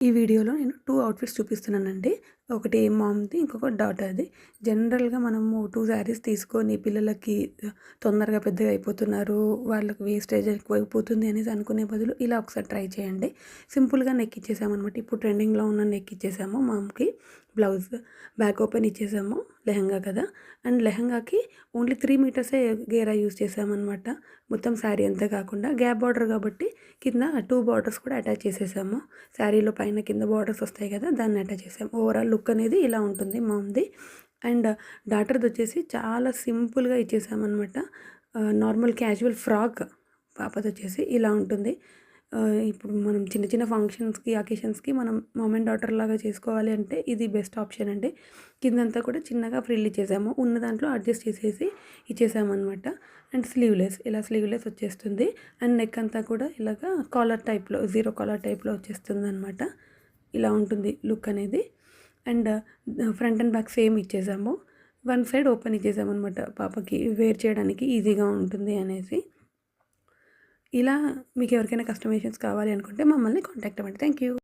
ఈ వీడియోలో నేను 2 అవుట్‌ఫిట్స్ చూపిస్తున్నానండి. ఒకటి మామ్‌ది, ఇంకొకటి డాటర్‌ది. జనరల్‌గా మనము 2 శారీస్ తీసుకొని పిల్లలకి తొందరగా పెద్దగా అయిపోతున్నారు, వాళ్ళకి వేస్టేజ్ ఎక్కువైపోతుంది అనేసి అనుకునే బదులు ఇలా ఒకసారి ట్రై చేయండి. సింపుల్‌గా నెక్ ఇచ్చేసామనమాట. ఇప్పుడు ట్రెండింగ్‌లో ఉన్న నెక్ ఇచ్చేసాము మామ్‌కి. బ్లౌజ్ బ్యాక్ ఓపెన్ ఇచ్చేసాము. లెహెంగా కదా! And లెహెంగాకి only 3 మీటర్సే Gera use చేసామనమాట. మొత్తం శారీ అంతా కాకుండా గ్యాప్ బార్డర్ కాబట్టి కింద 2 బార్డర్స్ కూడా అటాచ్ చేసేసాము. శారీలో పైన కింద బార్డర్స్ వస్తాయి కదా! దాన్ని అటాచ్ చేసాము. ఓవరాల్ లుక్ అనేది ఇలా ఉంటుంది మామ్‌ది. అండ్ డాటర్‌ది వచ్చేసి చాలా సింపుల్‌గా ఇచ్చేసామనమాట. నార్మల్ క్యాజువల్ ఫ్రాక్ పాపదొచ్చేసి ఇలా ఉంటుంది. ఇప్పుడు మనం చిన్న చిన్న ఫంక్షన్స్‌కి, అకేషన్స్‌కి మనం మామ్ అండ్ డాటర్ లాగా చేసుకోవాలి అంటే ఇది బెస్ట్ ఆప్షన్ అండి. కిందంతా కూడా చిన్నగా ఫ్రిల్ ఇచ్చేసాము. ఉన్న దాంట్లో అడ్జస్ట్ చేసేసి ఇచ్చేసామనమాట. అండ్ స్లీవ్‌లెస్ ఇలా స్లీవ్‌లెస్ వచ్చేస్తుంది. అండ్ నెక్ అంతా కూడా ఇలాగా కాలర్ టైప్‌లో, జీరో కాలర్ టైప్‌లో వచ్చేస్తుందనమాట. ఇలా ఉంటుంది లుక్ అనేది. And front and back same ఇచ్చేసాము. వన్ సైడ్ ఓపెన్ ఇచ్చేసామనమాట పాపకి వేర్ చేయడానికి ఈజీగా ఉంటుంది అనేసి. ఇలా మీకు ఎవరికైనా కస్టమైజేషన్స్ కావాలి అనుకుంటే మమ్మల్ని కాంటాక్ట్ అవ్వండి. Thank you.